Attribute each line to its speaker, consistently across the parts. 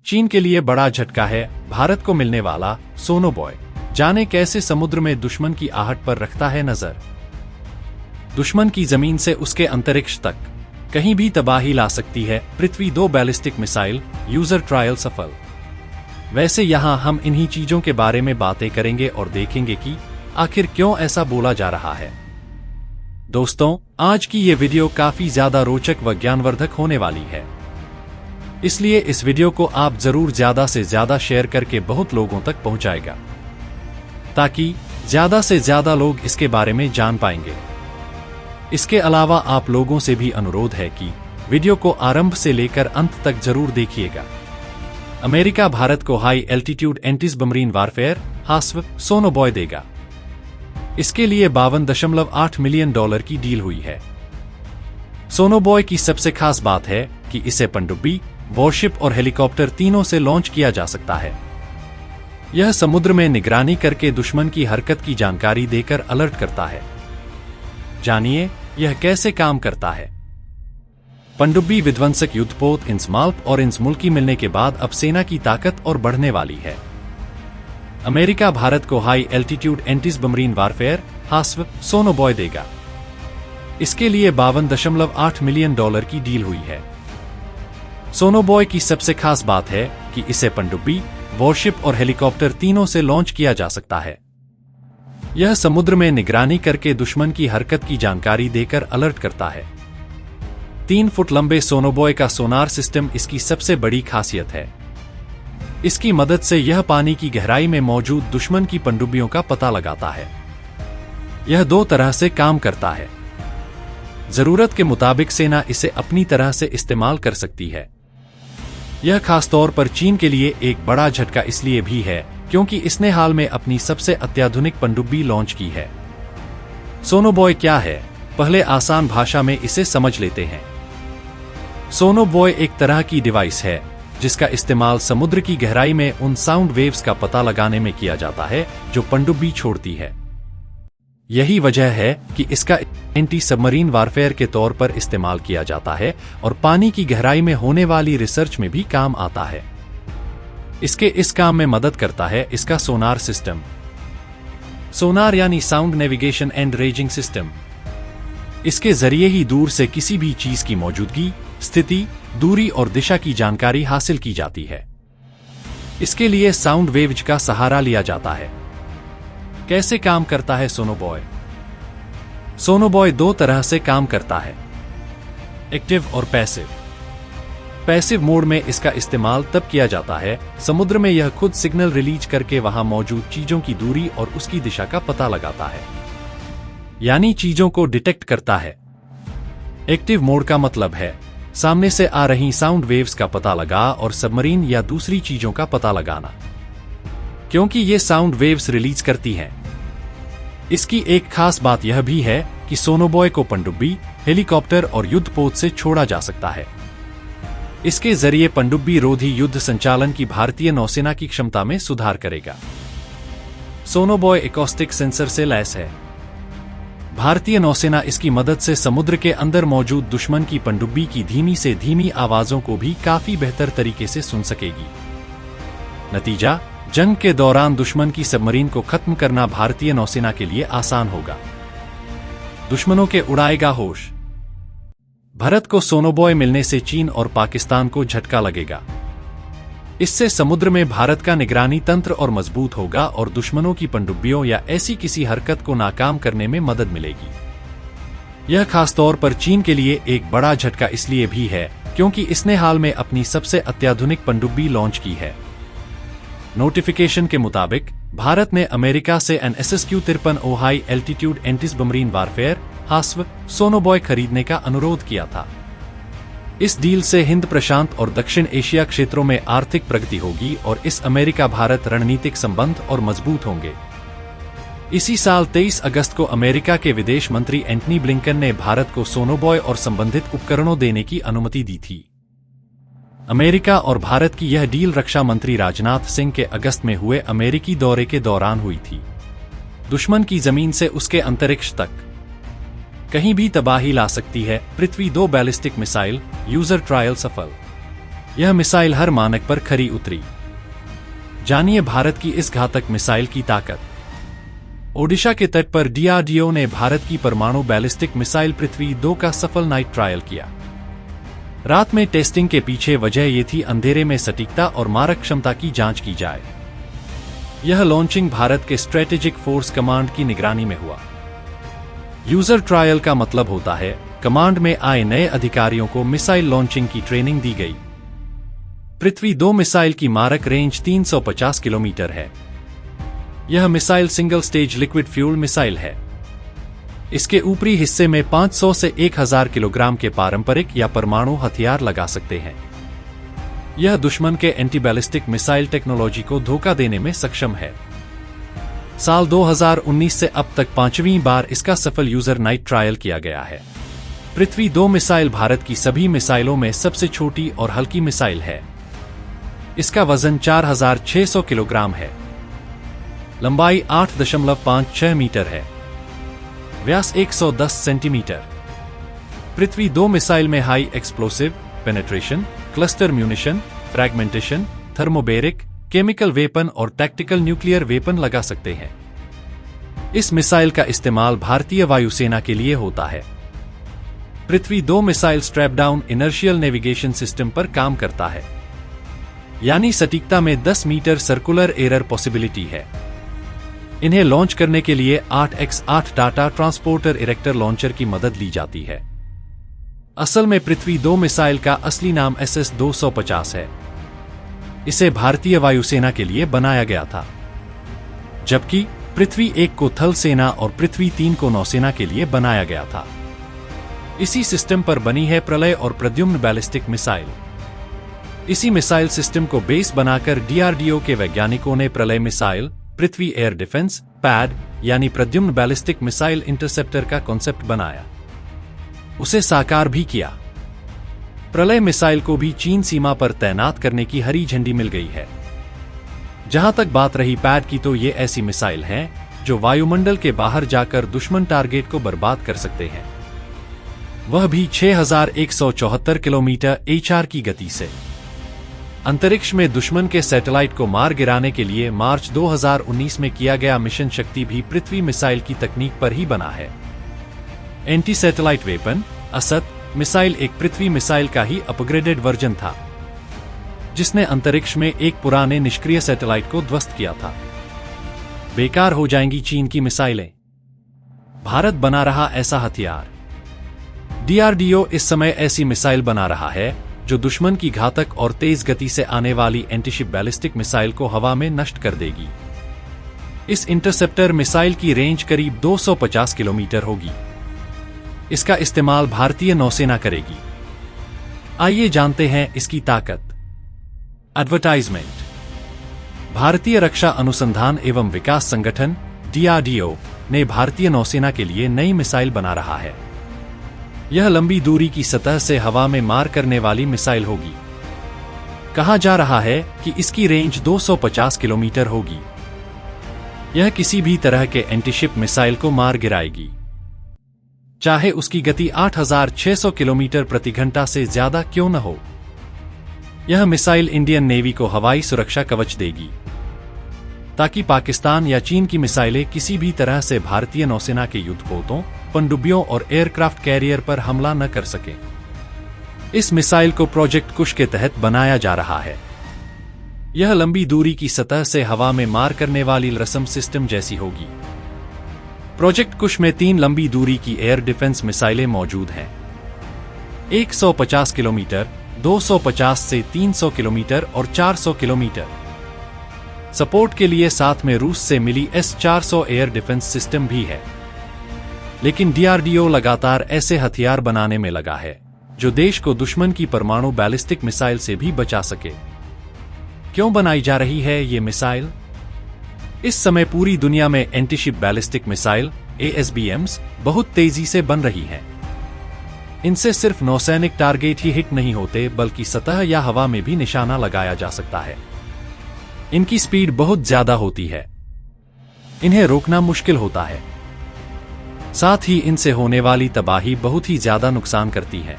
Speaker 1: चीन के लिए बड़ा झटका है भारत को मिलने वाला सोनोबॉय। जाने कैसे समुद्र में दुश्मन की आहट पर रखता है नजर। दुश्मन की जमीन से उसके अंतरिक्ष तक कहीं भी तबाही ला सकती है पृथ्वी 2 बैलिस्टिक मिसाइल यूजर ट्रायल सफल। वैसे यहाँ हम इन्हीं चीजों के बारे में बातें करेंगे और देखेंगे कि आखिर क्यों ऐसा बोला जा रहा है। दोस्तों, आज की ये वीडियो काफी ज्यादा रोचक व ज्ञानवर्धक होने वाली है, इसलिए इस वीडियो को आप जरूर ज्यादा से ज्यादा शेयर करके बहुत लोगों तक पहुंचाएगा, ताकि ज्यादा से ज्यादा लोग इसके बारे में जान पाएंगे। इसके अलावा आप लोगों से भी अनुरोध है कि वीडियो को आरंभ से लेकर अंत तक जरूर देखिएगा। अमेरिका भारत को high altitude anti submarine warfare हास्व सोनोबॉय देगा। इसके लिए $52.8 मिलियन की डील हुई है। सोनोबॉय की सबसे खास बात है कि इसे पनडुब्बी, वॉरशिप और हेलीकॉप्टर तीनों से लॉन्च किया जा सकता है। यह समुद्र में निगरानी करके दुश्मन की हरकत की जानकारी देकर अलर्ट करता है। जानिए यह कैसे काम करता है। पनडुब्बी विध्वंसक युद्धपोत इंस्माल्प और इंस्मुल्की मिलने के बाद अब सेना की ताकत और बढ़ने वाली है। अमेरिका भारत को high altitude anti submarine warfare हास्व सोनोबॉय देगा। इसके लिए $52.8 मिलियन की डील हुई है। सोनोबॉय की सबसे खास बात है कि इसे पनडुब्बी, वॉरशिप और हेलीकॉप्टर तीनों से लॉन्च किया जा सकता है। यह समुद्र में निगरानी करके दुश्मन की हरकत की जानकारी देकर अलर्ट करता है। 3 फुट लंबे सोनोबॉय का सोनार सिस्टम इसकी सबसे बड़ी खासियत है। इसकी मदद से यह पानी की गहराई में मौजूद दुश्मन की पनडुब्बियों का पता लगाता है। यह 2 तरह से काम करता है। जरूरत के मुताबिक सेना इसे अपनी तरह से इस्तेमाल कर सकती है। यह खासतौर पर चीन के लिए एक बड़ा झटका इसलिए भी है क्योंकि इसने हाल में अपनी सबसे अत्याधुनिक पनडुब्बी लॉन्च की है। सोनोबॉय क्या है, पहले आसान भाषा में इसे समझ लेते हैं। सोनोबॉय एक तरह की डिवाइस है जिसका इस्तेमाल समुद्र की गहराई में उन साउंड वेव्स का पता लगाने में किया जाता है जो पनडुब्बी छोड़ती है। यही वजह है कि इसका एंटी सबमरीन वारफेयर के तौर पर इस्तेमाल किया जाता है और पानी की गहराई में होने वाली रिसर्च में भी काम आता है। इसके इस काम में मदद करता है इसका सोनार सिस्टम। सोनार यानी sound navigation and ranging system. इसके जरिए ही दूर से किसी भी चीज की मौजूदगी, स्थिति, दूरी और दिशा की जानकारी हासिल की जाती है। इसके लिए साउंड वेव्स का सहारा लिया जाता है। कैसे काम करता है सोनोबॉय? सोनोबॉय 2 तरह से काम करता है, एक्टिव और पैसिव। पैसिव मोड में इसका इस्तेमाल तब किया जाता है समुद्र में यह खुद सिग्नल रिलीज करके वहां मौजूद चीजों की दूरी और उसकी दिशा का पता लगाता है, यानी चीजों को डिटेक्ट करता है। एक्टिव मोड का मतलब है सामने से आ रही साउंड वेव्स का पता लगा और सबमरीन या दूसरी चीजों का पता लगाना, क्योंकि ये साउंड वेव्स रिलीज करती हैं। इसकी एक खास बात यह भी है कि सोनोबॉय को पनडुब्बी, हेलीकॉप्टर और युद्धपोत से छोड़ा जा सकता है। इसके जरिए पनडुब्बी रोधी युद्ध संचालन की भारतीय नौसेना की क्षमता में सुधार करेगा। सोनोबॉय एकॉस्टिक सेंसर से लैस है। भारतीय नौसेना इसकी मदद से समुद्र के अंदर मौजूद दुश्मन की पनडुब्बी की धीमी से धीमी आवाजों को भी काफी बेहतर तरीके से सुन सकेगी। नतीजा, जंग के दौरान दुश्मन की सबमरीन को खत्म करना भारतीय नौसेना के लिए आसान होगा। दुश्मनों के उड़ाएगा होश। भारत को सोनोबॉय मिलने से चीन और पाकिस्तान को झटका लगेगा। इससे समुद्र में भारत का निगरानी तंत्र और मजबूत होगा और दुश्मनों की पनडुब्बियों या ऐसी किसी हरकत को नाकाम करने में मदद मिलेगी। यह खासतौर पर चीन के लिए एक बड़ा झटका इसलिए भी है क्योंकि इसने हाल में अपनी सबसे अत्याधुनिक पनडुब्बी लॉन्च की है। नोटिफिकेशन के मुताबिक भारत ने अमेरिका से NSSQ-53O high altitude anti submarine warfare हास्व सोनोबॉय खरीदने का अनुरोध किया था। इस डील से हिंद प्रशांत और दक्षिण एशिया क्षेत्रों में आर्थिक प्रगति होगी और इस अमेरिका भारत रणनीतिक संबंध और मजबूत होंगे। इसी साल 23 अगस्त को अमेरिका के विदेश मंत्री एंटनी ब्लिंकन ने भारत को सोनोबॉय और संबंधित उपकरणों देने की अनुमति दी थी। अमेरिका और भारत की यह डील रक्षा मंत्री राजनाथ सिंह के अगस्त में हुए अमेरिकी दौरे के दौरान हुई थी। दुश्मन की जमीन से उसके अंतरिक्ष तक कहीं भी तबाही ला सकती है पृथ्वी 2 बैलिस्टिक मिसाइल यूजर ट्रायल सफल। यह मिसाइल हर मानक पर खरी उतरी। जानिए भारत की इस घातक मिसाइल की ताकत। ओडिशा के तट पर डीआरडीओ ने भारत की परमाणु बैलिस्टिक मिसाइल पृथ्वी 2 का सफल नाइट ट्रायल किया। रात में टेस्टिंग के पीछे वजह ये थी अंधेरे में सटीकता और मारक क्षमता की जांच की जाए। यह लॉन्चिंग भारत के स्ट्रेटेजिक फोर्स कमांड की निगरानी में हुआ। यूजर ट्रायल का मतलब होता है कमांड में आए नए अधिकारियों को मिसाइल लॉन्चिंग की ट्रेनिंग दी गई। पृथ्वी 2 मिसाइल की मारक रेंज 350 किलोमीटर है। यह missile single stage liquid fuel missile है। इसके ऊपरी हिस्से में 500 से 1000 किलोग्राम के पारंपरिक या परमाणु हथियार लगा सकते हैं। यह दुश्मन के एंटी बैलिस्टिक मिसाइल टेक्नोलॉजी को धोखा देने में सक्षम है। साल 2019 से अब तक 5वीं बार इसका सफल यूजर नाइट ट्रायल किया गया है। पृथ्वी 2 मिसाइल भारत की सभी मिसाइलों में सबसे छोटी और हल्की मिसाइल है। इसका वजन 4600 किलोग्राम है। लंबाई 8.56 मीटर है। व्यास 110 सेंटीमीटर। पृथ्वी 2 मिसाइल में high explosive, penetration, cluster munition, fragmentation, thermobaric, chemical weapon और टैक्टिकल न्यूक्लियर वेपन लगा सकते हैं। इस मिसाइल का इस्तेमाल भारतीय वायुसेना के लिए होता है। पृथ्वी 2 मिसाइल स्ट्रैपडाउन इनर्शियल नेविगेशन सिस्टम पर काम करता है, यानी सटीकता में 10 मीटर सर्कुलर एरर पॉसिबिलिटी है। इन्हें लॉन्च करने के लिए 8x8 data transporter erector launcher की मदद ली जाती है। असल में पृथ्वी 2 मिसाइल का असली नाम SS-250 है। इसे भारतीय वायुसेना के लिए बनाया गया था, जबकि पृथ्वी 1 को थल सेना और पृथ्वी 3 को नौसेना के लिए बनाया गया था। इसी सिस्टम पर बनी है प्रलय और प्रद्युम्न बैलिस्टिक मिसाइल। इसी मिसाइल सिस्टम को बेस बनाकर डीआरडीओ के वैज्ञानिकों ने प्रलय मिसाइल, पृथ्वी एयर डिफेंस पैड यानी प्रद्युम्न बैलिस्टिक मिसाइल इंटरसेप्टर का कॉन्सेप्ट बनाया, उसे साकार भी किया। प्रलय मिसाइल को भी चीन सीमा पर तैनात करने की हरी झंडी मिल गई है। जहां तक बात रही पैड की, तो ये ऐसी मिसाइल हैं जो वायुमंडल के बाहर जाकर दुश्मन टारगेट को बर्बाद कर सकते हैं, वह भी 6174 किलोमीटर HR की गति से। अंतरिक्ष में दुश्मन के सैटेलाइट को मार गिराने के लिए मार्च 2019 में किया गया मिशन शक्ति भी पृथ्वी मिसाइल की तकनीक पर ही बना है। एंटी सैटेलाइट वेपन असत मिसाइल एक पृथ्वी मिसाइल का ही अपग्रेडेड वर्जन था, जिसने अंतरिक्ष में एक पुराने निष्क्रिय सैटेलाइट को ध्वस्त किया था। बेकार हो जाएंगी चीन की मिसाइलें, भारत बना रहा ऐसा हथियार। डीआरडीओ इस समय ऐसी मिसाइल बना रहा है जो दुश्मन की घातक और तेज गति से आने वाली एंटीशिप बैलिस्टिक मिसाइल को हवा में नष्ट कर देगी। इस इंटरसेप्टर मिसाइल की रेंज करीब 250 किलोमीटर होगी। इसका इस्तेमाल भारतीय नौसेना करेगी। आइए जानते हैं इसकी ताकत। एडवर्टाइजमेंट। भारतीय रक्षा अनुसंधान एवं विकास संगठन डीआरडीओ ने भारतीय नौसेना के लिए नई मिसाइल बना रहा है। यह लंबी दूरी की सतह से हवा में मार करने वाली मिसाइल होगी। कहा जा रहा है कि इसकी रेंज 250 किलोमीटर होगी। यह किसी भी तरह के एंटीशिप मिसाइल को मार गिराएगी, चाहे उसकी गति 8600 किलोमीटर प्रति घंटा से ज्यादा क्यों न हो। यह मिसाइल इंडियन नेवी को हवाई सुरक्षा कवच देगी, ताकि पाकिस्तान या चीन की मिसाइलें किसी भी तरह से भारतीय नौसेना के युद्धपोतों, पनडुब्बियों और एयरक्राफ्ट कैरियर पर हमला न कर सके। इस मिसाइल को प्रोजेक्ट कुश के तहत बनाया जा रहा है। यह लंबी दूरी की सतह से हवा में मार करने वाली रसम सिस्टम जैसी होगी। प्रोजेक्ट कुश में 3 लंबी दूरी की एयर डिफेंस मिसाइलें मौजूद हैं। 150 किलोमीटर, 250 से 300 किलोमीटर और 400 किलोमीटर। सपोर्ट के लिए साथ में रूस से मिली S-400 एयर डिफेंस सिस्टम भी है। लेकिन डीआरडीओ लगातार ऐसे हथियार बनाने में लगा है जो देश को दुश्मन की परमाणु बैलिस्टिक मिसाइल से भी बचा सके। क्यों बनाई जा रही है ये मिसाइल? इस समय पूरी दुनिया में एंटीशिप बैलिस्टिक मिसाइल ASBMs बहुत तेजी से बन रही हैं। इनसे सिर्फ नौसैनिक टारगेट ही हिट नहीं होते, बल्कि सतह या हवा में भी निशाना लगाया जा सकता है। इनकी स्पीड बहुत ज्यादा होती है, इन्हें रोकना मुश्किल होता है। साथ ही इनसे होने वाली तबाही बहुत ही ज्यादा नुकसान करती है।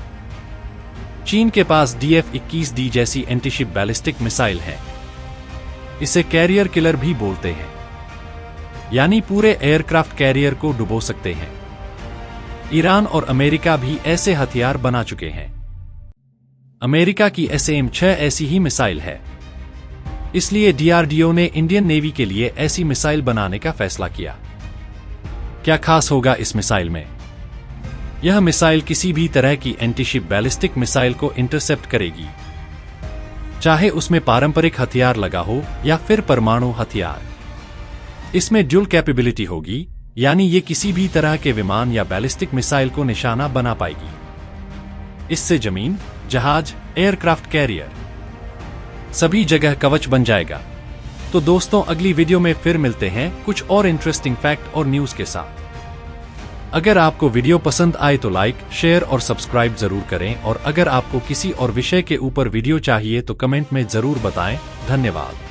Speaker 1: चीन के पास DF-21D जैसी एंटीशिप बैलिस्टिक मिसाइल है। इसे कैरियर किलर भी बोलते हैं, यानी पूरे एयरक्राफ्ट कैरियर को डुबो सकते हैं। ईरान और अमेरिका भी ऐसे हथियार बना चुके हैं। अमेरिका की SM-6 ऐसी ही मिसाइल है, इसलिए DRDO ने इंडियन नेवी के लिए ऐसी मिसाइल बनाने का फैसला किया। क्या खास होगा इस मिसाइल में? यह मिसाइल किसी भी तरह की एंटीशिप बैलिस्टिक मिसाइल को इंटरसेप्ट करेगी, चाहे उसमें पारंपरिक हथियार लगा हो या फिर परमाणु हथियार। इसमें ड्यूल कैपेबिलिटी होगी, यानी ये किसी भी तरह के विमान या बैलिस्टिक मिसाइल को निशाना बना पाएगी। इससे जमीन, जहाज, एयरक्राफ्ट कैरियर सभी जगह कवच बन जाएगा। तो दोस्तों, अगली वीडियो में फिर मिलते हैं कुछ और इंटरेस्टिंग फैक्ट और न्यूज के साथ। अगर आपको वीडियो पसंद आए तो लाइक, शेयर और सब्सक्राइब जरूर करें, और अगर आपको किसी और विषय के ऊपर वीडियो चाहिए तो कमेंट में जरूर बताएं। धन्यवाद।